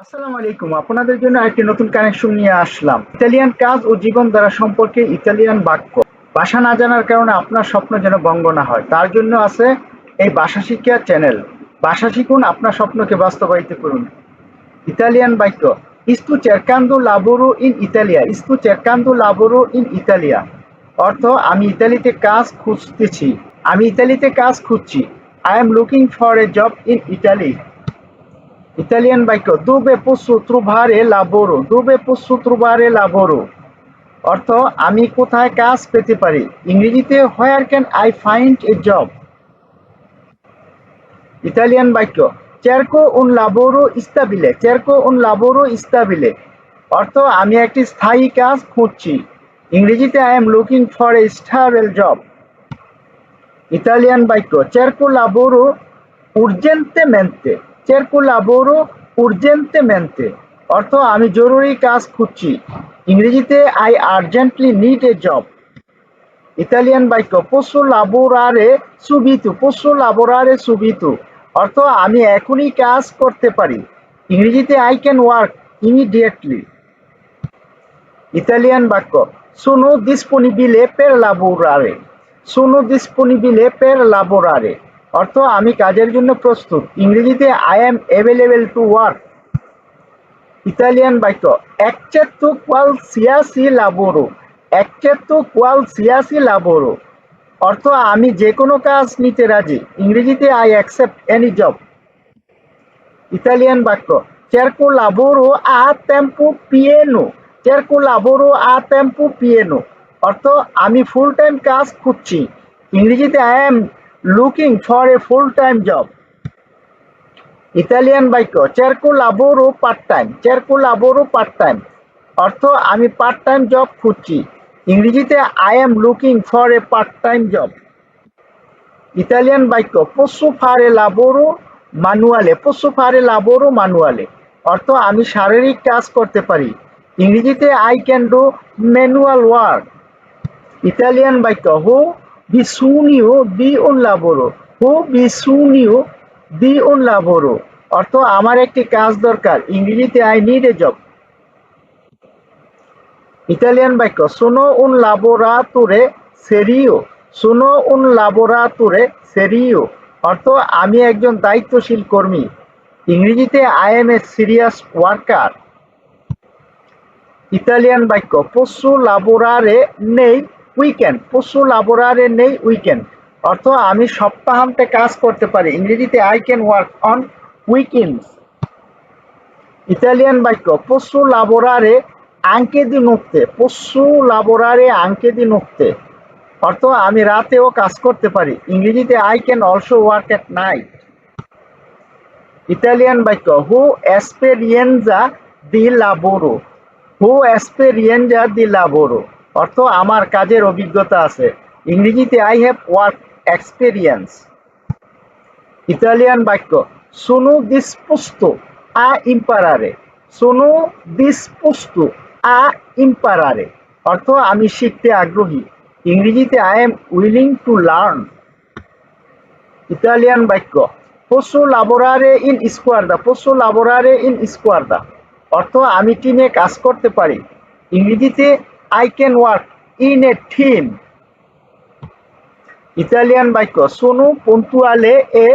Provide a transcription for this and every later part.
আসসালামু আলাইকুম। আপনাদের জন্য একটি নতুন কানেকশন নিয়ে আসলাম। ইতালিয়ান কাজ ও জীবনধারা সম্পর্কে ইতালিয়ান বাক্য। ভাষা না জানার কারণে আপনার স্বপ্ন যেন ভঙ্গ না হয়, তার জন্য আছে এই ভাষা শিক্ষা চ্যানেল। ভাষা শিখুন, আপনার স্বপ্নকে বাস্তবায়িত করুন। ইতালিয়ান বাক্য: sto cercando lavoro in Italia। sto cercando lavoro in Italia অর্থ: আমি ইতালিতে কাজ খুঁজতেছি। আমি ইতালিতে কাজ খুঁজছি। I am looking for a job in Italy। Italian বাক্য: dove posso trovare lavoro। dove posso trovare lavoro অর্থ: আমি কোথায় কাজ পেতে পারি। ইংরেজিতে where can I find a job। Italian বাক্য: cerco un lavoro stabile। cerco un lavoro stabile অর্থ: আমি একটি স্থায়ী কাজ খুঁজছি। ইংরেজিতে I am looking for a stable job। Italian বাক্য: cerco lavoro urgentemente। cerco lavoro urgentemente অর্থ: আমি জরুরি কাজ খুঁজছি। ইংরেজিতে I urgently need a job। Italian বাক্য: posso lavorare subito। posso lavorare subito অর্থ: আমি এখনই কাজ করতে পারি। ইংরেজিতে I can work immediately। Italian বাক্য: sono disponibile per lavorare। sono disponibile per lavorare অর্থ: আমি কাজের জন্য প্রস্তুত। ইংরেজিতে I am available to work। Italian বাক্য: accetto qualsiasi lavoro। accetto qualsiasi lavoro অর্থ: আমি যে কোনো কাজ নিতে রাজি। ইংরেজিতে I accept any job। Italian বাক্য: cerco lavoro a tempo pieno। cerco lavoro a tempo pieno অর্থ: আমি ফুল টাইম কাজ খুঁজছি। ইংরেজিতে I am looking for a full time job। Italian বাক্য: cerco lavoro part time। cerco lavoro part time অর্থ: আমি part time job খুঁজছি। ইংরেজিতে I am looking for a part time job। Italian বাক্য: posso fare lavoro manuale। posso fare lavoro manuale অর্থ: আমি শারীরিক কাজ করতে পারি। ইংরেজিতে I can do manual work। Italian বাক্য: ho bisogno di un lavoro। ho bisogno di un lavoro অর্থ: আমার একটি কাজ দরকার। ইংরেজিতে I need a job। Italian বাক্য: sono un lavoratore serio। sono un lavoratore serio অর্থ: আমি একজন দায়িত্বশীল কর্মী। ইংরেজিতে I am a serious worker। Italian বাক্য: posso lavorare nei weekend। posso lavorare nei weekend অর্থ: আমি সপ্তাহান্তে কাজ করতে পারি। ইংরেজিতে I can work on weekends। Italian বাক্য: posso lavorare anche di notte। posso lavorare anche di notte অর্থ: আমি রাতেও কাজ করতে পারি। ইংরেজিতে I can also work at night। Italian বাক্য: ho esperienza di lavoro। ho esperienza di lavoro অর্থ: আমার কাজের অভিজ্ঞতা আছে। ইংরেজিতে I have work experience। Italian বাক্য: sono disposto a imparare। sono disposto a imparare অর্থ: আমি শিখতে আগ্রহী। ইংরেজিতে I am willing to learn। Italian বাক্য: posso lavorare in squadra। posso lavorare in squadra অর্থ: আমি টিমে কাজ করতে পারি। ইংরেজিতে I can work in a team। Italian বাক্য: sono puntuale e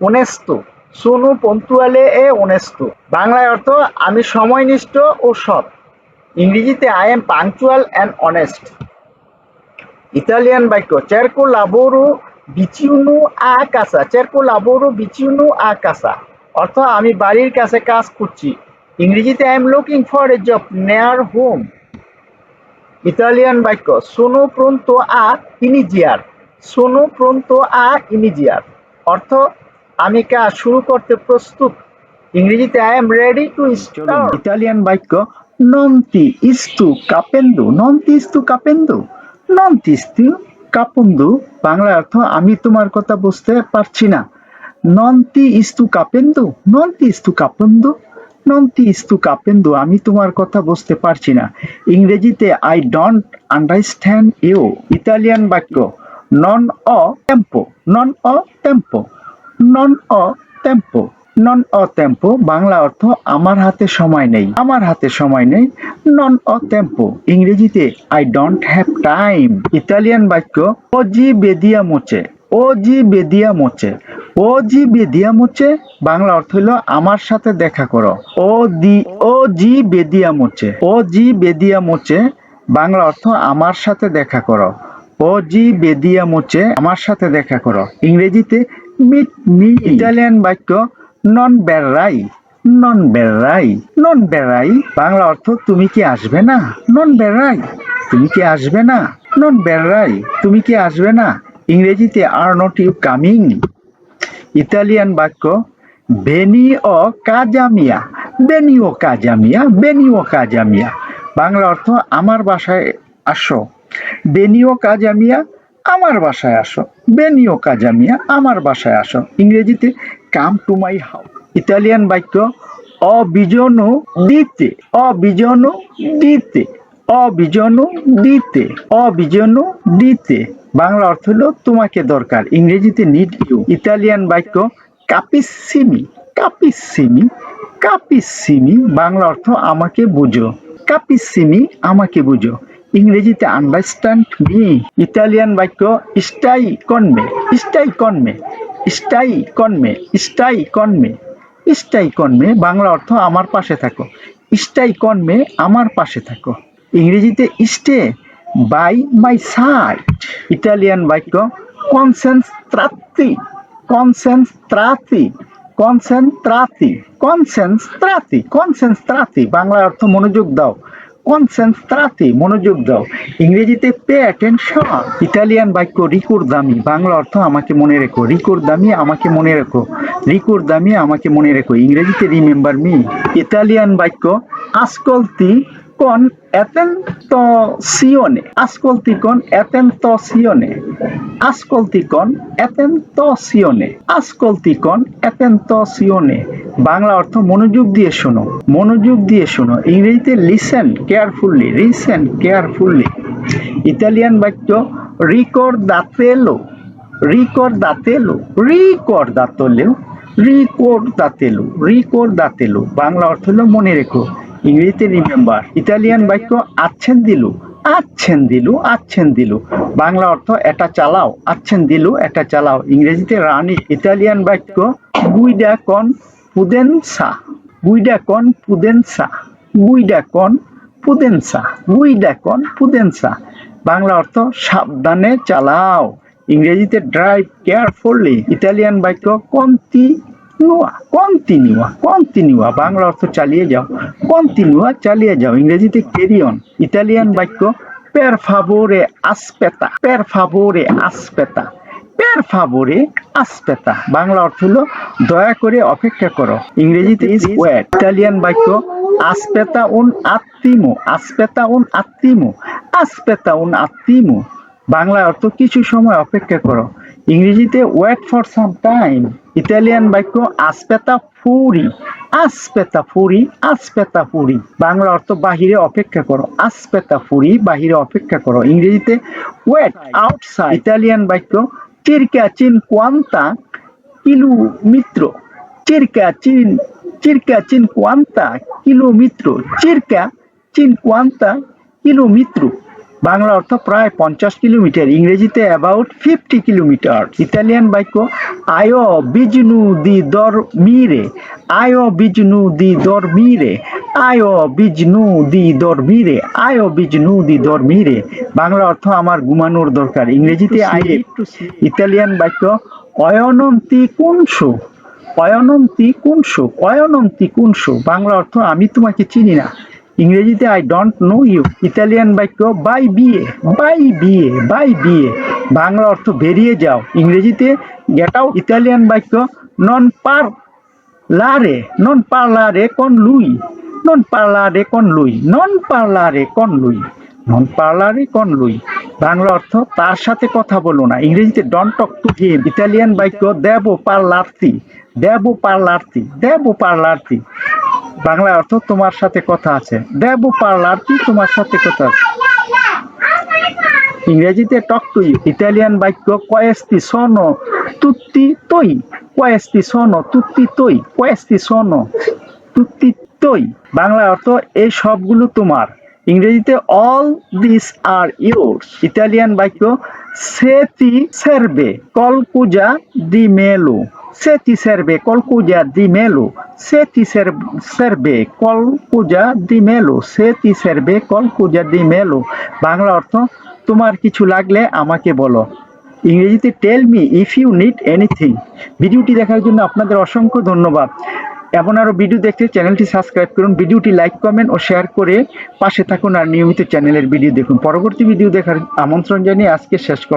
onesto। sono puntuale e onesto বাংলায় অর্থ: আমি সময়নিষ্ঠ ও সৎ। ইংরেজিতে I am punctual and honest। Italian বাক্য: cerco lavoro vicino a casa। cerco lavoro vicino a casa অর্থ: আমি বাড়ির কাছে কাজ খুঁজছি। ইংরেজিতে I am looking for a job near home। Italian বাক্য: sono pronto a iniziare। sono pronto a iniziare অর্থ: আমি কাজ শুরু করতে প্রস্তুত। ইংরেজিতে I am ready to start। Italian বাক্য: non ti sto capendo। non ti sto capendo non ti sto capendo Bangla অর্থ: আমি তোমার কথা বুঝতে পারছি না। non ti sto capendo। non ti sto capendo non ti sto capendo আমি তোমার কথা বুঝতে পারছি না। ইংরেজিতে I don't understand you। Italian বাক্য: non ho tempo। non ho tempo non ho tempo নন অ টেম্পো বাংলা অর্থ আমার হাতে সময় নেই, আমার হাতে সময় নেই। নন অ টেম্পো ইংরেজিতে আই ডোন্ট হ্যাভ টাইম। ইতালিয়ান বাক্য ও জি বেদিয়া মোচে, ও জি বেদিয়া মোচে, ও জি বেদিয়া মোচে বাংলা অর্থ হলো আমার সাথে দেখা করো। ও দি ও জি বেদিয়া মোচে, ও জি বেদিয়া মোচে বাংলা অর্থ আমার সাথে দেখা করো। ও জি বেদিয়া মোচে আমার সাথে দেখা করো ইংরেজিতে মিট মি। ইতালিয়ান বাক্য নন বেররাই, নন বেররাই, নন বেররাই বাংলা অর্থ তুমি কি আসবে না। নন বেররাই তুমি কি আসবে না, নন বেররাই তুমি কি আসবে না ইংরেজিতে আর নট ইউ কামিং। ইতালিয়ান বাক্য বেনি ও কাজামিয়া, বেনি ও কাজামিয়া, বেনি ও কাজামিয়া বাংলা অর্থ আমার বাসায় আসো। বেনিও কাজামিয়া আমার বাসায় আসো, বেনিও কাজামিয়া আমার বাসায় আসো ইংরেজিতে কাম টু মাই হাউস। ইতালিয়ান বাক্য অবিজনু দিতে, অবিজনু দিতে, অবিজনু দিতে, অবিজনু দিতে বাংলা অর্থ হলো তোমাকে দরকার ইংরেজিতে নিড ইউ। ইতালিয়ান বাক্য কাপিসিমি, কাপিসিমি, কাপিসিমি বাংলা অর্থ আমাকে বুঝো। কাপিসিমি আমাকে বুঝো ইংরেজিতে আন্ডারস্ট্যান্ড মি। ইতালিয়ান বাক্য স্টাই কনমে, স্টাই কনমে, স্টাই কনমে, স্টাই কনমে, স্টাই কনমে বাংলা অর্থ আমার পাশে থাকো। স্টাই কনমে আমার পাশে থাকো ইংরেজিতে স্টে বাই মাই সাইড। ইতালিয়ান বাক্য কনসেন্ট্রাতি, কনসেন্ট্রাতি, কনসেন্ট্রাতি, কনসেন্ট্রাতি, কনসেন্ট্রাতি বাংলা অর্থ মনোযোগ দাও। কনসেন্ট্রাতি মনোযোগ দাও ইংরেজিতে পে অ্যাটেনশন। ইতালিয়ান বাক্য রিকোর্দামি বাংলা অর্থ আমাকে মনে রেখো। রিকোর্দামি আমাকে মনে রেখো, রিকোর্দামি আমাকে মনে রেখো ইংরেজিতে রিমেম্বার মি। ইতালিয়ান বাক্য আসcolti con attenzione, ascolti con attenzione, ascolti con attenzione, ascolti con attenzione Bangla অর্থ মনোযোগ দিয়ে শোনো, মনোযোগ দিয়ে শোনো ইংরেজিতে listen carefully, listen carefully. Italian বাক্য রিকর্দাতেলো, রিকর্দাতেলো, রিকর্দাতেলো, রিকর্দাতেলো, রিকর্দাতেলো বাংলা অর্থ হলো মনে রেখো ইংরেজিতে রিমেম্বার। ইতালিয়ান বাক্য আচ্ছেন দিলু, আচ্ছেন দিলু, আচ্ছেন দিলু বাংলা অর্থ এটা চালাও। আচ্ছেন দিলু এটা চালাও ইংরেজিতে রানি। ইতালিয়ান বাক্য গুইডা কন পুদেনসা, গুইডা কন পুদেনসা, গুইডা কন পুদেনসা, গুইডা কন পুদেনসা বাংলা অর্থ সাবধানে চালাও ইংরেজিতে ড্রাইভ কেয়ারফুলি। ইতালিয়ান বাক্য কন্টিনুয়া, কন্টিনিউয়া, কন্টিনিউয়া বাংলা অর্থ চালিয়ে যাও, কন্টিনিউয়া চালিয়ে যাও ইংরেজিতে ক্যারি অন। ইতালিয়ান বাক্য পের ফাভোরে আসপেতা, পের ফাভোরে আসপেতা, পের ফাভোরে আসপেতা বাংলা অর্থ হলো দয়া করে অপেক্ষা করো ইংরেজিতে ইজ ওয়েট। ইতালিয়ান বাক্য আসপেতা উন আত্মিমো, আসপেতা উন আত্মিমো, আসপেতা উন আত্মিমো বাংলা অর্থ কিছু সময় অপেক্ষা করো ইংরেজিতে ওয়েট ফর সাম টাইম। ইতালিয়ান বাক্য আসপেতা ফুরি, আসপেতা ফুরি, আসপেতা ফুরি বাংলা অর্থ বাহিরে অপেক্ষা করো। আসপেতা ফুরি বাহিরে অপেক্ষা করো ইংরেজিতে ওয়েট আউটসাইড। ইতালিয়ান বাক্য চিরকা চিনকোয়ান্তা কিলোমিত্র, চিরকা চিন, চিরকা চিনকোয়ান্তা কিলোমিত্র, চিরকা চিনকোয়ান্তা কিলোমিত্র বাংলা অর্থ প্রায় 50 কিলোমিটার ইংরেজিতে অ্যাবাউট 50 কিলোমিটার। ইতালিয়ান বাক্য আয়ো বিজনু দি দরমিরে, আয়ো বিজনু দি দরমিরে, আয়ো বিজনু দি দরমিরে, আয়ো বিজনু দি দরমিরে বাংলা অর্থ আমার ঘুমানোর দরকার ইংরেজিতে I need to sleep. Italian বাক্য অয়নন্তি কুনসু, অয়নন্তি কুনসু, অয়নন্তি কুনসু বাংলা অর্থ আমি তোমাকে চিনি না ইংরেজিতে আই ডোন্ট নো ইউ। ইতালিয়ান বাক্য বাই বিয়ে, বাই বিয়ে, বাই বিয়ে বাংলা অর্থ বেরিয়ে যাও ইংরেজিতে গেট আউট। ইতালিয়ান বাক্য নন পার লারে, নন পারলারে কন লুই, নন পারলারে কন লুই, নন পারলারে কন লুই, নন পারলারে কন লুই বাংলা অর্থ তার সাথে কথা বলো না ইংরেজিতে don't talk to him. Italian বাক্য দেবো পারলার্তি, দেবো পারলার্তি, দেবো পারলার্তি বাংলা অর্থ তোমার সাথে কথা আছে। দেবো পারলার্তি তোমার সাথে কথা আছে ইংরেজিতে টক টু ইউ। ইতালিয়ান বাক্য কোয়েস্তি সোনো তুত্তি তৈ, questi sono tutti tuoi, questi sono tutti tuoi। Bangla অর্থ এই সবগুলো তোমার। ইংরেজিতে অল দিস আর ইয়োর্স। ইতালিয়ান বাক্য সে ti serve qualcosa di meno, se ti serve qualcosa di meno, se ti serve qualcosa di meno, se ti serve qualcosa di meno। Bangla অর্থ তোমার কিছু লাগলে আমাকে বলো। ইংরেজিতে tell me if you need anything. ভিডিওটি দেখার জন্য আপনাদের অসংখ্য ধন্যবাদ। এমন আরও ভিডিও দেখতে চ্যানেলটি সাবস্ক্রাইব করুন, ভিডিওটি লাইক কমেন্ট ও শেয়ার করে পাশে থাকুন আর নিয়মিত চ্যানেলের ভিডিও দেখুন। পরবর্তী ভিডিও দেখার আমন্ত্রণ জানিয়ে আজকে শেষ